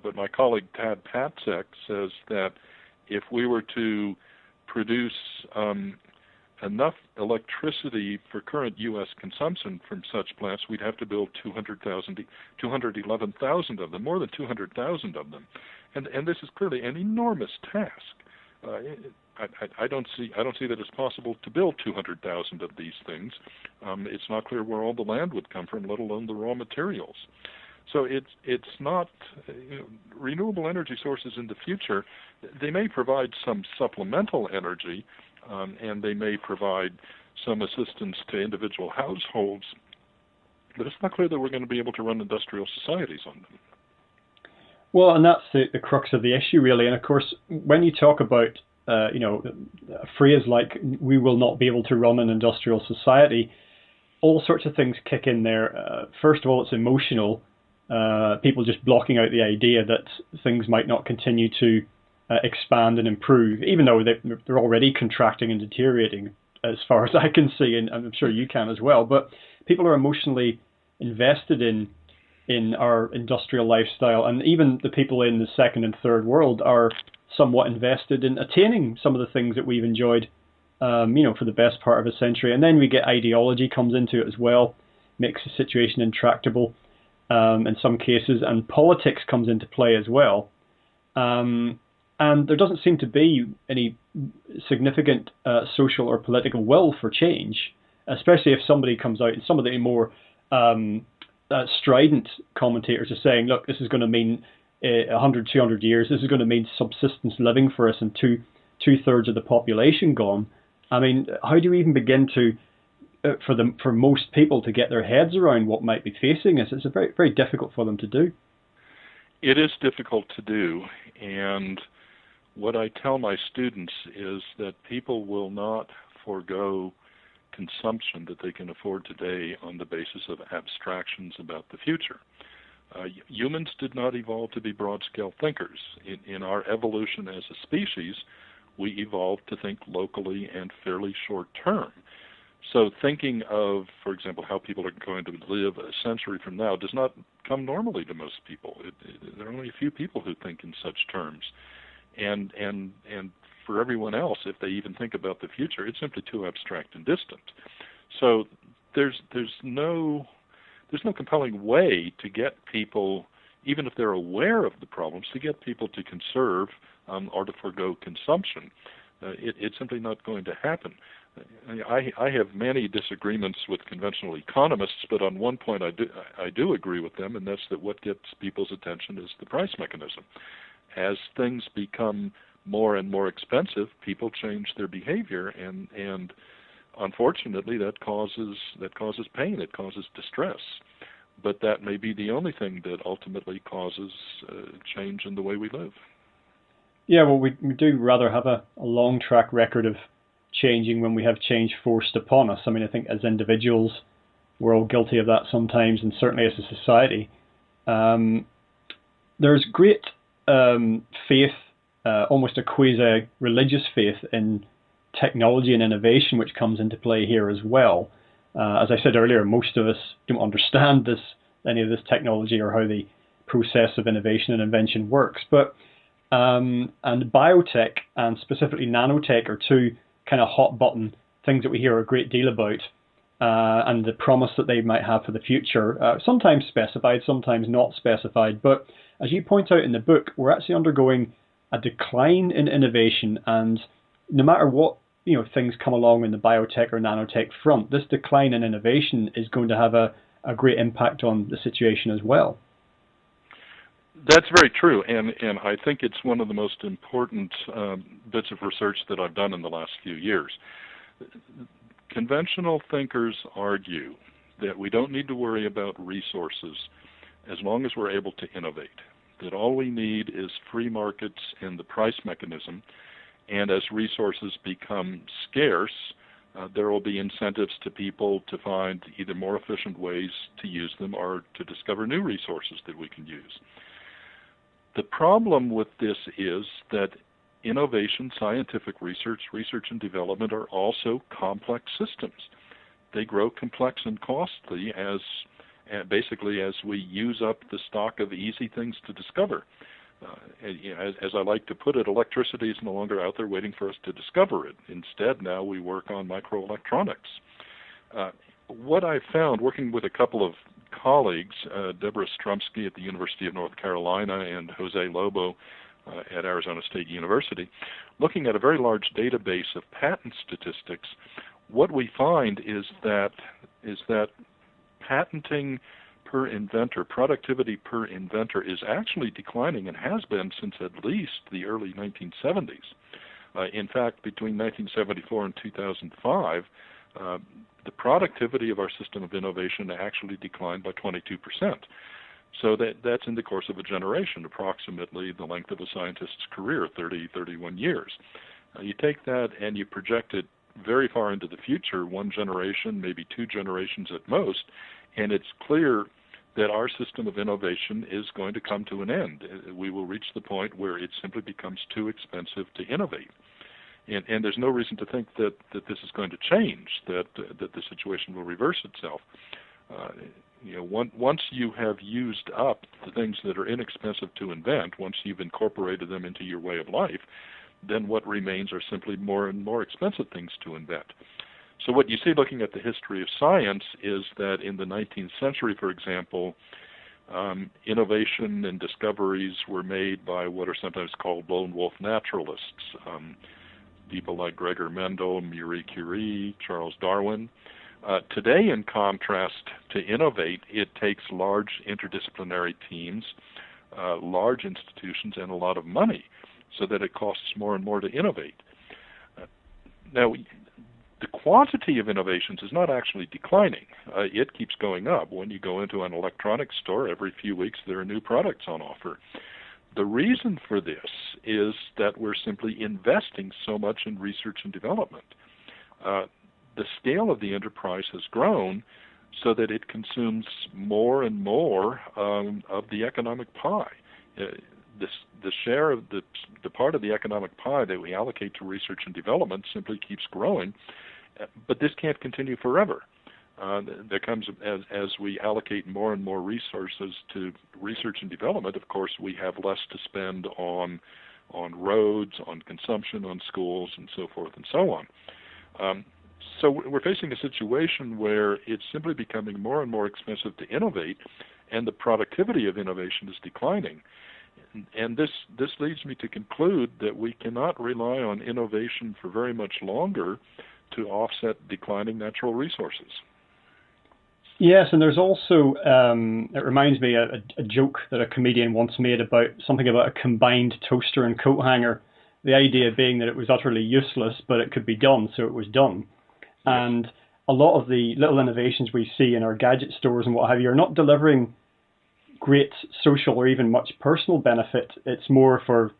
But my colleague Tad Patzek says that if we were to produce enough electricity for current U.S. consumption from such plants, we'd have to build 211,000 of them, more than 200,000 of them. And this is clearly an enormous task. I don't see that it's possible to build 200,000 of these things. It's not clear where all the land would come from, let alone the raw materials. So it's not renewable energy sources in the future. They may provide some supplemental energy, and they may provide some assistance to individual households, but it's not clear that we're going to be able to run industrial societies on them.
Well, and that's the crux of the issue, really. And of course, when you talk about a phrase like "we will not be able to run an industrial society," all sorts of things kick in there. First of all, it's emotional. People just blocking out the idea that things might not continue to expand and improve, even though they're already contracting and deteriorating, as far as I can see, and I'm sure you can as well. But people are emotionally invested in our industrial lifestyle, and even the people in the second and third world are somewhat invested in attaining some of the things that we've enjoyed, for the best part of a century. And then we get ideology comes into it as well, makes the situation intractable in some cases, and politics comes into play as well. And there doesn't seem to be any significant social or political will for change, especially if somebody comes out, and some of the more strident commentators are saying, look, this is going to mean 100, 200 years, this is going to mean subsistence living for us and two-thirds of the population gone. I mean, how do you even begin to, for most people to get their heads around what might be facing us? It's very, very difficult for them to do.
It is difficult to do, and what I tell my students is that people will not forego consumption that they can afford today on the basis of abstractions about the future. Humans did not evolve to be broad-scale thinkers. In our evolution as a species, we evolved to think locally and fairly short-term. So thinking of, for example, how people are going to live a century from now does not come normally to most people. There are only a few people who think in such terms. And for everyone else, if they even think about the future, it's simply too abstract and distant. So there's no compelling way to get people, even if they're aware of the problems, to get people to conserve or to forego consumption. It's simply not going to happen. I have many disagreements with conventional economists, but on one point I do agree with them, and that's that what gets people's attention is the price mechanism. As things become more and more expensive, people change their behavior, and unfortunately that causes pain, it causes distress. But that may be the only thing that ultimately causes change in the way we live.
Yeah, well, we do rather have a long track record of changing when we have change forced upon us. I mean, I think as individuals, we're all guilty of that sometimes, and certainly as a society. There's great faith, almost a quasi-religious faith in technology and innovation, which comes into play here as well. As I said earlier, most of us don't understand any of this technology or how the process of innovation and invention works. But and biotech and specifically nanotech are two kind of hot button things that we hear a great deal about, and the promise that they might have for the future, sometimes specified, sometimes not specified. But as you point out in the book, we're actually undergoing a decline in innovation, and no matter what things come along in the biotech or nanotech front, this decline in innovation is going to have a great impact on the situation as well.
That's very true, and I think it's one of the most important bits of research that I've done in the last few years. Conventional thinkers argue that we don't need to worry about resources as long as we're able to innovate, that all we need is free markets and the price mechanism, and as resources become scarce, there will be incentives to people to find either more efficient ways to use them or to discover new resources that we can use. The problem with this is that innovation, scientific research, research and development are also complex systems. They grow complex and costly basically as we use up the stock of easy things to discover. As I like to put it, electricity is no longer out there waiting for us to discover it. Instead, now we work on microelectronics. What I found working with a couple of colleagues, Deborah Strumsky at the University of North Carolina and Jose Lobo at Arizona State University, looking at a very large database of patent statistics, what we find is that patenting per inventor, productivity per inventor, is actually declining and has been since at least the early 1970s. In fact, between 1974 and 2005, the productivity of our system of innovation actually declined by 22%. So that's in the course of a generation, approximately the length of a scientist's career, 31 years. You take that and you project it very far into the future, one generation, maybe two generations at most, and it's clear that our system of innovation is going to come to an end. We will reach the point where it simply becomes too expensive to innovate. And there's no reason to think that this is going to change, that the situation will reverse itself. Once you have used up the things that are inexpensive to invent, once you've incorporated them into your way of life, then what remains are simply more and more expensive things to invent. So what you see looking at the history of science is that in the 19th century, for example, innovation and discoveries were made by what are sometimes called lone wolf naturalists, people like Gregor Mendel, Marie Curie, Charles Darwin. Today, in contrast to innovate, it takes large interdisciplinary teams, large institutions, and a lot of money, so that it costs more and more to innovate. Now, the quantity of innovations is not actually declining. It keeps going up. When you go into an electronics store, every few weeks there are new products on offer. The reason for this is that we're simply investing so much in research and development. The scale of the enterprise has grown so that it consumes more and more of the economic pie. The share of the part of the economic pie that we allocate to research and development simply keeps growing, but this can't continue forever. There comes, as we allocate more and more resources to research and development, of course, we have less to spend on roads, on consumption, on schools, and so forth and so on. So we're facing a situation where it's simply becoming more and more expensive to innovate, and the productivity of innovation is declining. And this leads me to conclude that we cannot rely on innovation for very much longer to offset declining natural resources.
Yes, and there's also, it reminds me a joke that a comedian once made about something about a combined toaster and coat hanger, the idea being that it was utterly useless, but it could be done, so it was done. And a lot of the little innovations we see in our gadget stores and what have you are not delivering great social or even much personal benefit. It's more for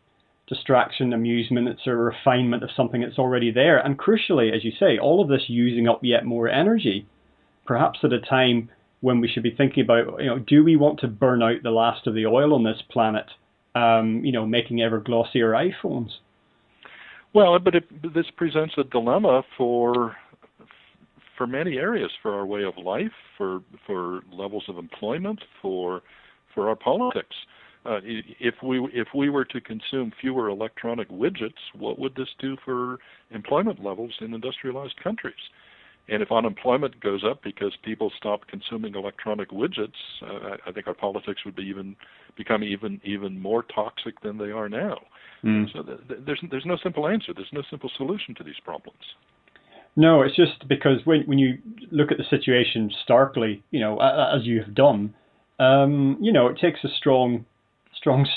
distraction, amusement. It's a refinement of something that's already there. And crucially, as you say, all of this using up yet more energy, perhaps at a time when we should be thinking about, do we want to burn out the last of the oil on this planet, making ever glossier iPhones?
Well, but this presents a dilemma for many areas, for our way of life, for levels of employment, for our politics. If we were to consume fewer electronic widgets, what would this do for employment levels in industrialized countries? And if unemployment goes up because people stop consuming electronic widgets, I think our politics would become even more toxic than they are now. So there's no simple answer. There's no simple solution to these problems.
No, it's just because when you look at the situation starkly, as you have done, it takes a strong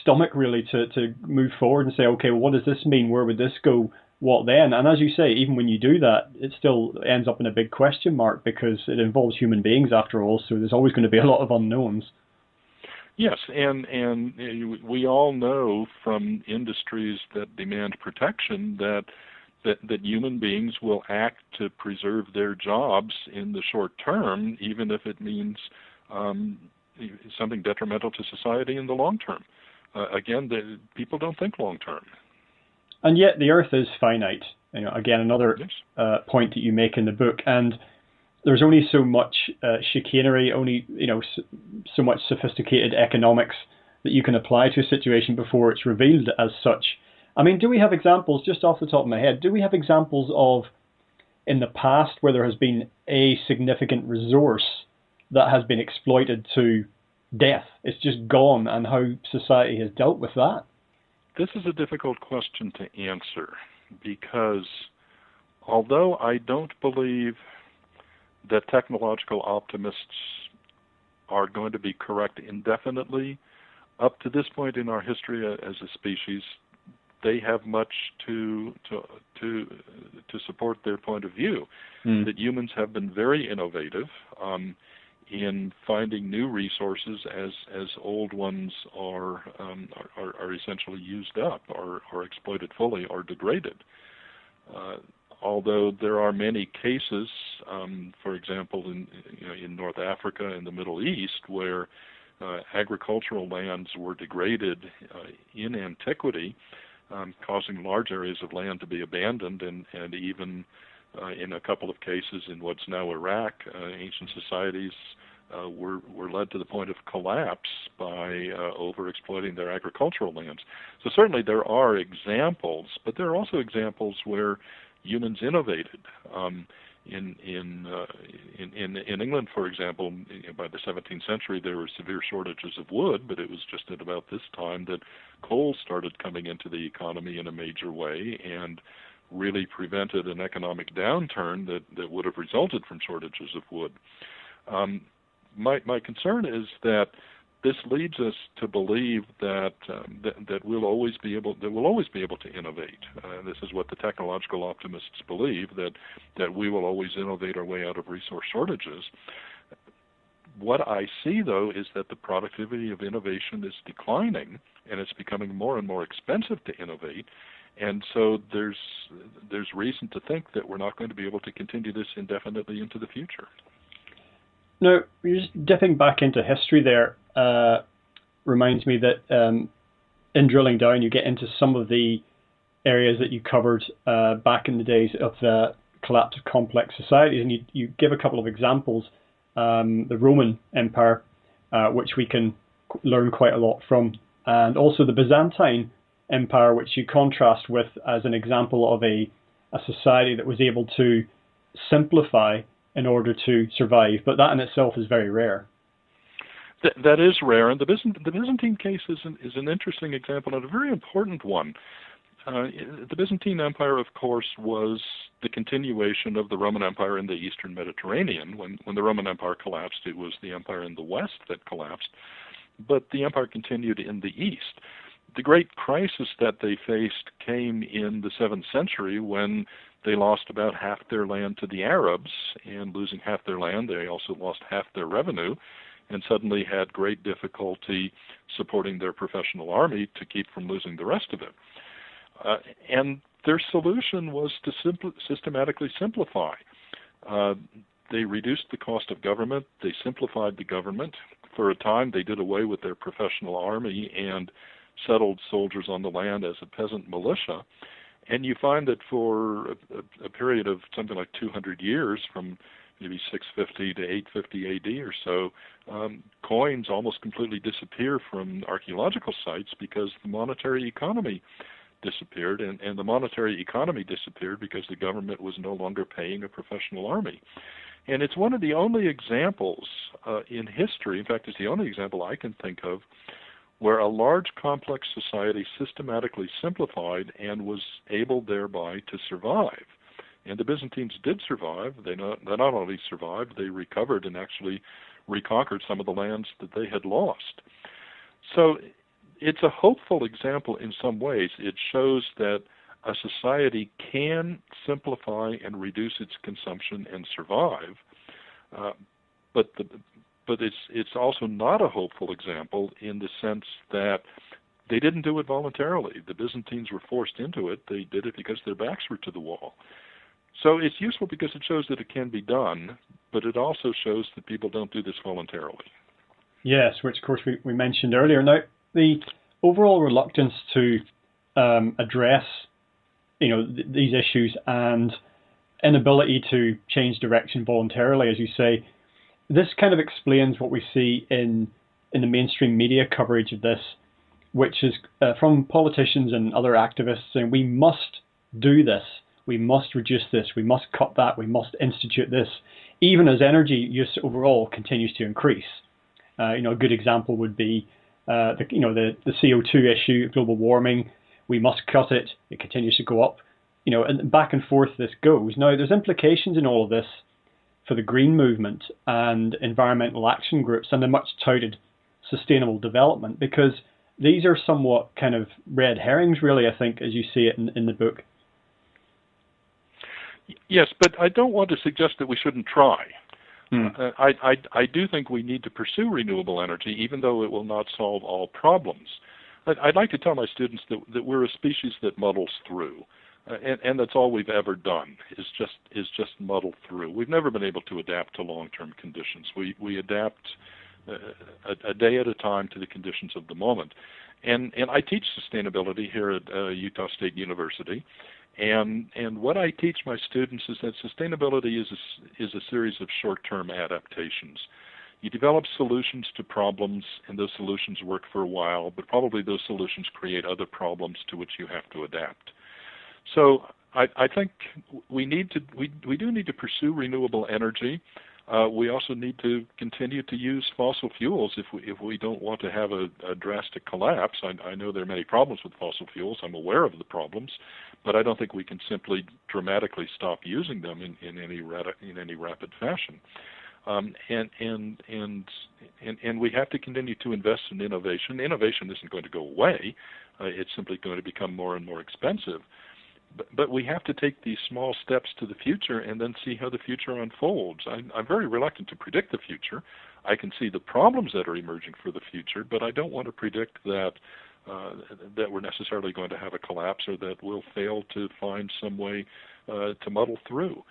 stomach really to move forward and say, okay, well, what does this mean? Where would this go? What then? And as you say, even when you do that, it still ends up in a big question mark because it involves human beings after all. So there's always going to be a lot of unknowns.
Yes, and we all know from industries that demand protection that human beings will act to preserve their jobs in the short term, even if it means something detrimental to society in the long term. Again, people don't think long term.
And yet the Earth is finite. Again, another
Yes.
point that you make in the book. And there's only so much chicanery, only so much sophisticated economics that you can apply to a situation before it's revealed as such. I mean, do we have examples, just off the top of my head, do we have examples of in the past where there has been a significant resource that has been exploited to death? It's just gone, and how society has dealt with that?
This is a difficult question to answer because although I don't believe that technological optimists are going to be correct indefinitely, up to this point in our history as a species, they have much to support their point of view. That humans have been very innovative in finding new resources as old ones are essentially used up or exploited fully or degraded. Although there are many cases, for example, in North Africa and the Middle East, where agricultural lands were degraded in antiquity, causing large areas of land to be abandoned, and even in a couple of cases in what's now Iraq, ancient societies were led to the point of collapse by overexploiting their agricultural lands. So certainly there are examples, but there are also examples where humans innovated. In England, for example, by the 17th century, there were severe shortages of wood, but it was just at about this time that coal started coming into the economy in a major way and really prevented an economic downturn that would have resulted from shortages of wood. My concern is that this leads us to believe that we'll always be able to innovate. This is what the technological optimists believe, that we will always innovate our way out of resource shortages. What I see, though, is that the productivity of innovation is declining, and it's becoming more and more expensive to innovate. And so there's reason to think that we're not going to be able to continue this indefinitely into the future.
Now, you're just dipping back into history there. Reminds me that in drilling down, you get into some of the areas that you covered back in the days of the collapse of complex societies, and you give a couple of examples. The Roman Empire, which we can learn quite a lot from, and also the Byzantine Empire, which you contrast with as an example of a society that was able to simplify in order to survive, but that in itself is very rare.
That is rare, and the Byzantine case is an interesting example and a very important one. The Byzantine Empire, of course, was the continuation of the Roman Empire in the Eastern Mediterranean. When the Roman Empire collapsed, it was the empire in the West that collapsed, but the empire continued in the East. The great crisis that they faced came in the 7th century when they lost about half their land to the Arabs, and losing half their land, they also lost half their revenue, and suddenly had great difficulty supporting their professional army to keep from losing the rest of it. And their solution was to systematically simplify. They reduced the cost of government, they simplified the government. For a time, they did away with their professional army and settled soldiers on the land as a peasant militia. And you find that for a period of something like 200 years, from maybe 650 to 850 AD or so, coins almost completely disappear from archaeological sites because the monetary economy disappeared, and the monetary economy disappeared because the government was no longer paying a professional army. And it's one of the only examples in history, in fact, it's the only example I can think of, where a large complex society systematically simplified and was able thereby to survive. And the Byzantines did survive. They not only survived, they recovered and actually reconquered some of the lands that they had lost. So it's a hopeful example in some ways. It shows that a society can simplify and reduce its consumption and survive, but it's also not a hopeful example in the sense that they didn't do it voluntarily. The Byzantines were forced into it. They did it because their backs were to the wall. So it's useful because it shows that it can be done, but it also shows that people don't do this voluntarily.
Yes, which of course we mentioned earlier. Now, the overall reluctance to address these issues and inability to change direction voluntarily, as you say. This kind of explains what we see in the mainstream media coverage of this, which is from politicians and other activists saying we must do this, we must reduce this, we must cut that, we must institute this, even as energy use overall continues to increase. A good example would be the CO2 issue, global warming. We must cut it. It continues to go up. And back and forth this goes. Now, there's implications in all of this for the green movement and environmental action groups and the much touted sustainable development, because these are somewhat kind of red herrings, really, I think, as you see it in the book.
Yes, but I don't want to suggest that we shouldn't try. I do think we need to pursue renewable energy, even though it will not solve all problems. I'd like to tell my students that we're a species that muddles through, and that's all we've ever done is just muddle through. We've never been able to adapt to long-term conditions. We adapt a day at a time to the conditions of the moment. And I teach sustainability here at Utah State University. And what I teach my students is that sustainability is a series of short-term adaptations. You develop solutions to problems, and those solutions work for a while, but probably those solutions create other problems to which you have to adapt. So I think we do need to pursue renewable energy. We also need to continue to use fossil fuels if we don't want to have a drastic collapse. I know there are many problems with fossil fuels. I'm aware of the problems, but I don't think we can simply dramatically stop using them in any rapid fashion. And we have to continue to invest in innovation. Innovation isn't going to go away. It's simply going to become more and more expensive. But we have to take these small steps to the future and then see how the future unfolds. I'm very reluctant to predict the future. I can see the problems that are emerging for the future, but I don't want to predict that we're necessarily going to have a collapse or that we'll fail to find some way to muddle through.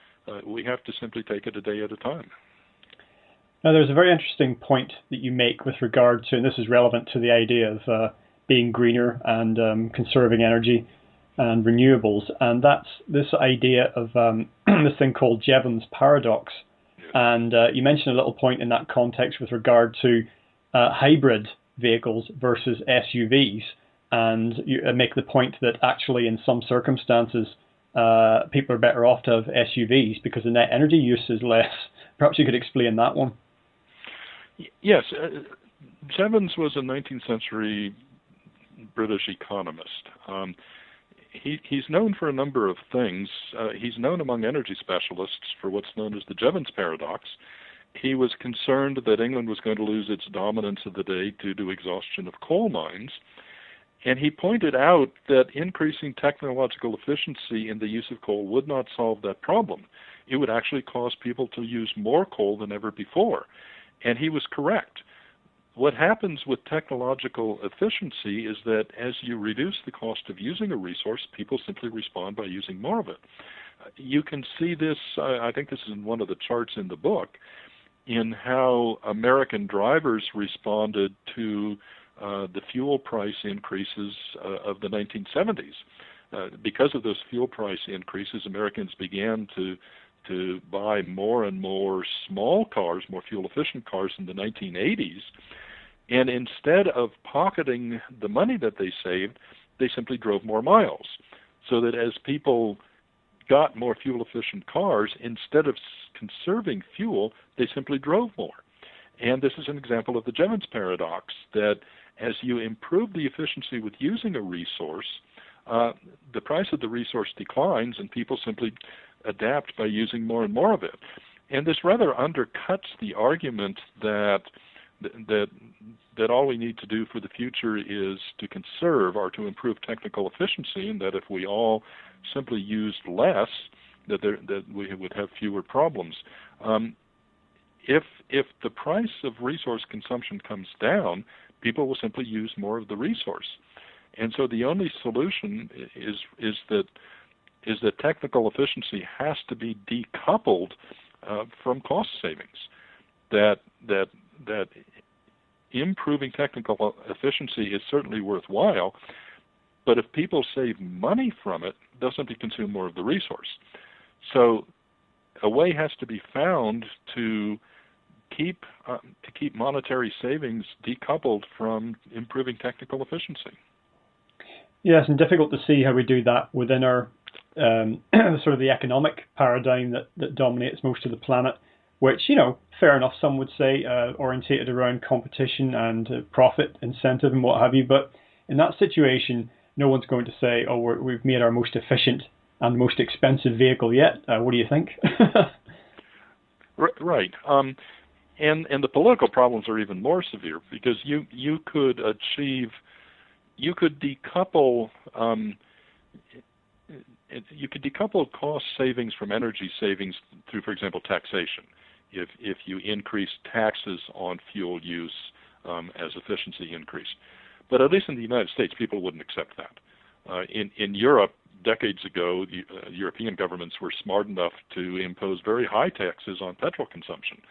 We have to simply take it a day at a time.
Now, there's a very interesting point that you make with regard to, and this is relevant to the idea of being greener and conserving energy and renewables, and that's this idea of this thing called Jevons paradox. And you mentioned a little point in that context with regard to hybrid vehicles versus SUVs, and you make the point that actually in some circumstances people are better off to have SUVs because the net energy use is less. Perhaps you could explain that one.
Yes, Jevons was a 19th century British economist. He's known for a number of things. He's known among energy specialists for what's known as the Jevons paradox. He was concerned that England was going to lose its dominance of the day due to exhaustion of coal mines. And he pointed out that increasing technological efficiency in the use of coal would not solve that problem. It would actually cause people to use more coal than ever before. And he was correct. What happens with technological efficiency is that as you reduce the cost of using a resource, people simply respond by using more of it. You can see this, I think this is in one of the charts in the book, in how American drivers responded to the fuel price increases of the 1970s. Because of those fuel price increases, Americans began to buy more and more small cars, more fuel-efficient cars in the 1980s. And instead of pocketing the money that they saved, they simply drove more miles. So that as people got more fuel-efficient cars, instead of conserving fuel, they simply drove more. And this is an example of the Jevons paradox, that as you improve the efficiency with using a resource, the price of the resource declines and people simply adapt by using more and more of it. And this rather undercuts the argument that all we need to do for the future is to conserve or to improve technical efficiency, and that if we all simply used less, that we would have fewer problems. If the price of resource consumption comes down, people will simply use more of the resource. And so the only solution is that technical efficiency has to be decoupled from cost savings. That improving technical efficiency is certainly worthwhile, But if people save money from it, they'll simply consume more of the resource. So a way has to be found to keep monetary savings decoupled from improving technical efficiency.
Yes, and difficult to see how we do that within our sort of the economic paradigm that dominates most of the planet, which, fair enough, some would say, orientated around competition and profit incentive and what have you. But in that situation, no one's going to say, oh, we've made our most efficient and most expensive vehicle yet. What do you think?
Right. And the political problems are even more severe, because you could decouple cost savings from energy savings through, for example, taxation. If you increase taxes on fuel use as efficiency increased. But at least in the United States, people wouldn't accept that. In Europe, decades ago, European governments were smart enough to impose very high taxes on petrol consumption.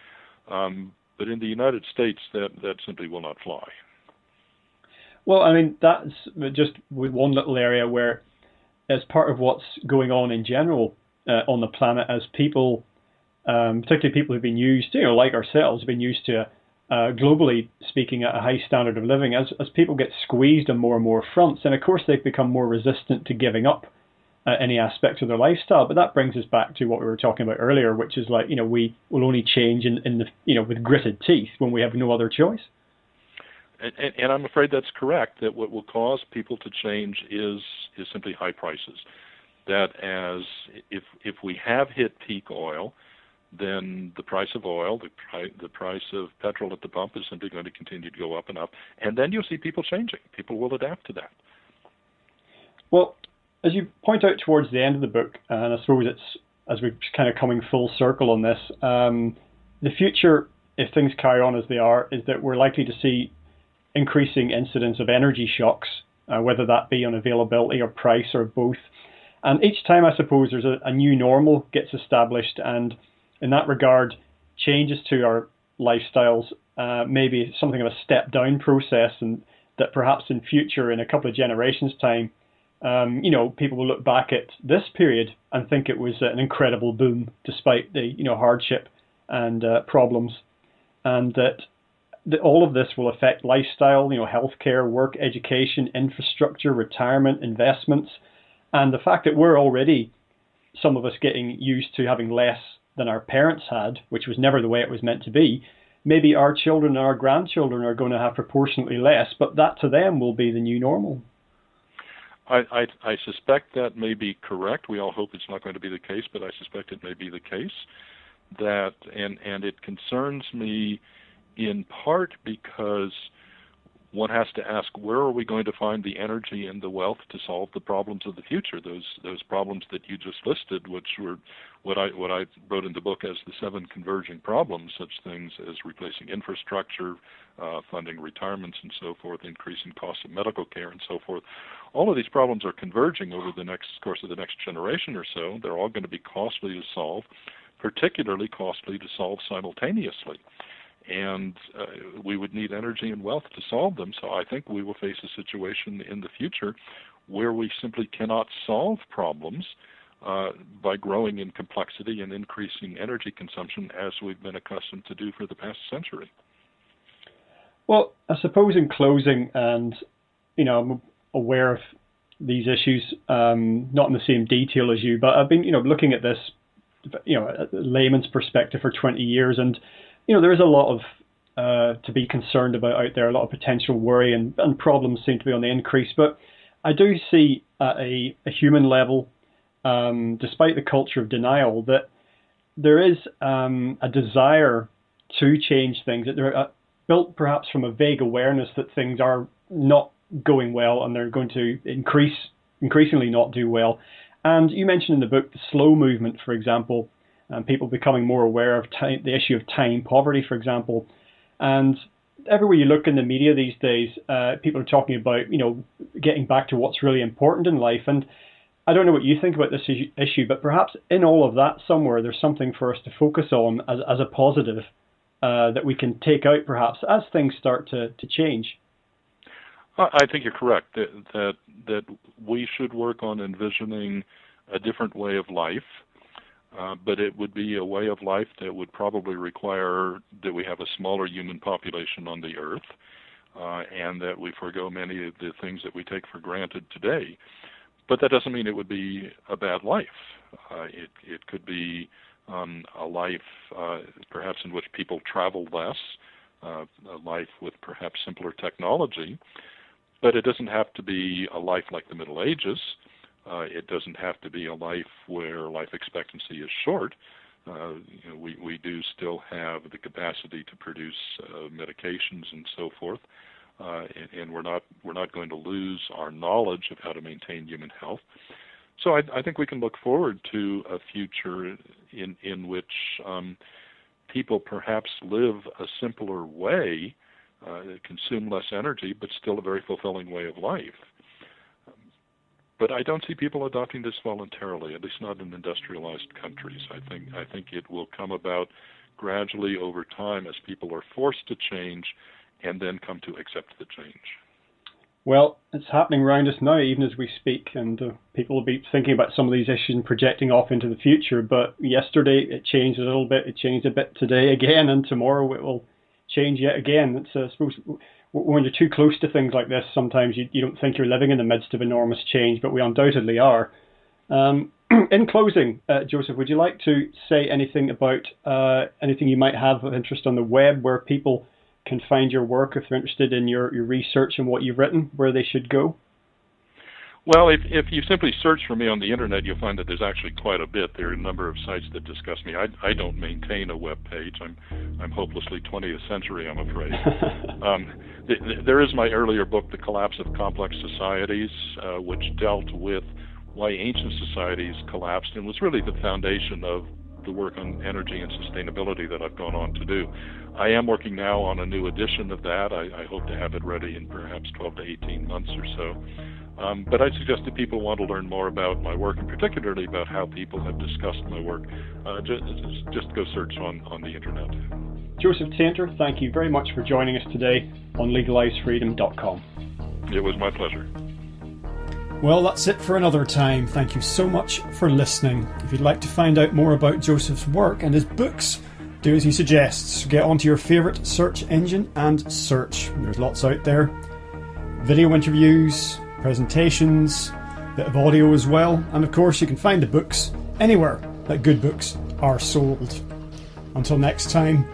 But in the United States, that simply will not fly.
Well, I mean, that's just one little area where, as part of what's going on in general on the planet, as people, particularly people who've been used, like ourselves, have been used to, globally speaking, at a high standard of living, as people get squeezed on more and more fronts, and of course they've become more resistant to giving up any aspect of their lifestyle. But that brings us back to what we were talking about earlier, which is like, we will only change in the with gritted teeth when we have no other choice.
And I'm afraid that's correct, that what will cause people to change is simply high prices. That if we have hit peak oil, then the price of oil, the price of petrol at the pump is simply going to continue to go up and up. And then you'll see people changing. People will adapt to that. Well,
as you point out towards the end of the book, and I suppose it's, as we're kind of coming full circle on this, the future, if things carry on as they are, is that we're likely to see increasing incidence of energy shocks, whether that be on availability or price or both. And each time, I suppose, there's a new normal gets established, and in that regard, changes to our lifestyles, maybe something of a step-down process, and that perhaps in future, in a couple of generations' time, people will look back at this period and think it was an incredible boom, despite the hardship and problems, and that all of this will affect lifestyle, healthcare, work, education, infrastructure, retirement, investments, and the fact that we're already, some of us, getting used to having less than our parents had, which was never the way it was meant to be. Maybe our children and our grandchildren are going to have proportionately less, but that to them will be the new normal.
I suspect that may be correct. We all hope it's not going to be the case, but I suspect it may be the case. That and it concerns me in part because one has to ask, where are we going to find the energy and the wealth to solve the problems of the future? Those problems that you just listed, which were what I wrote in the book as the 7 converging problems, such things as replacing infrastructure, funding retirements and so forth, increasing costs of medical care and so forth. All of these problems are converging over the course of the next generation or so. They're all going to be costly to solve, particularly costly to solve simultaneously. And we would need energy and wealth to solve them. So I think we will face a situation in the future where we simply cannot solve problems by growing in complexity and increasing energy consumption as we've been accustomed to do for the past century.
Well, I suppose in closing, and I'm aware of these issues, not in the same detail as you, but I've been looking at this at a layman's perspective for 20 years, and there is a lot of to be concerned about out there, a lot of potential worry, and problems seem to be on the increase. But I do see at a human level, despite the culture of denial, that there is a desire to change things, that they're built perhaps from a vague awareness that things are not going well and they're going to increasingly not do well. And you mentioned in the book the slow movement, for example, and people becoming more aware of the issue of time poverty, for example. And everywhere you look in the media these days, people are talking about, getting back to what's really important in life. And I don't know what you think about this issue, but perhaps in all of that somewhere, there's something for us to focus on as a positive that we can take out perhaps as things start to change.
I think you're correct that we should work on envisioning a different way of life, but it would be a way of life that would probably require that we have a smaller human population on the earth, and that we forego many of the things that we take for granted today. But that doesn't mean it would be a bad life. It could be a life perhaps in which people travel less, a life with perhaps simpler technology, but it doesn't have to be a life like the Middle Ages. It doesn't have to be a life where life expectancy is short. We do still have the capacity to produce medications and so forth, and we're not going to lose our knowledge of how to maintain human health. So I think we can look forward to a future in which people perhaps live a simpler way, consume less energy, but still a very fulfilling way of life. But I don't see people adopting this voluntarily, at least not in industrialized countries. I think it will come about gradually over time as people are forced to change and then come to accept the change.
Well, it's happening around us now, even as we speak, and people will be thinking about some of these issues and projecting off into the future. But yesterday it changed a little bit, it changed a bit today again, and tomorrow it will change yet again. It's, I suppose, when you're too close to things like this, sometimes you don't think you're living in the midst of enormous change, but we undoubtedly are. In closing, Joseph, would you like to say anything about anything you might have of interest on the web, where people can find your work if they're interested in your research and what you've written, where they should go?
Well, if you simply search for me on the internet, you'll find that there's actually quite a bit. There are a number of sites that discuss me. I don't maintain a web page. I'm hopelessly 20th century, I'm afraid. There is my earlier book, The Collapse of Complex Societies, which dealt with why ancient societies collapsed and was really the foundation of the work on energy and sustainability that I've gone on to do. I am working now on a new edition of that. I hope to have it ready in perhaps 12 to 18 months or so. But I suggest that people want to learn more about my work, and particularly about how people have discussed my work. Just go search on the internet.
Joseph Tainter, thank you very much for joining us today on LegalizeFreedom.com.
It was my pleasure.
Well, that's it for another time. Thank you so much for listening. If you'd like to find out more about Joseph's work and his books, do as he suggests. Get onto your favourite search engine and search. There's lots out there. Video interviews, presentations, a bit of audio as well. And of course, you can find the books anywhere that good books are sold. Until next time,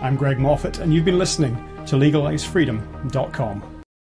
I'm Greg Moffat, and you've been listening to LegalizeFreedom.com.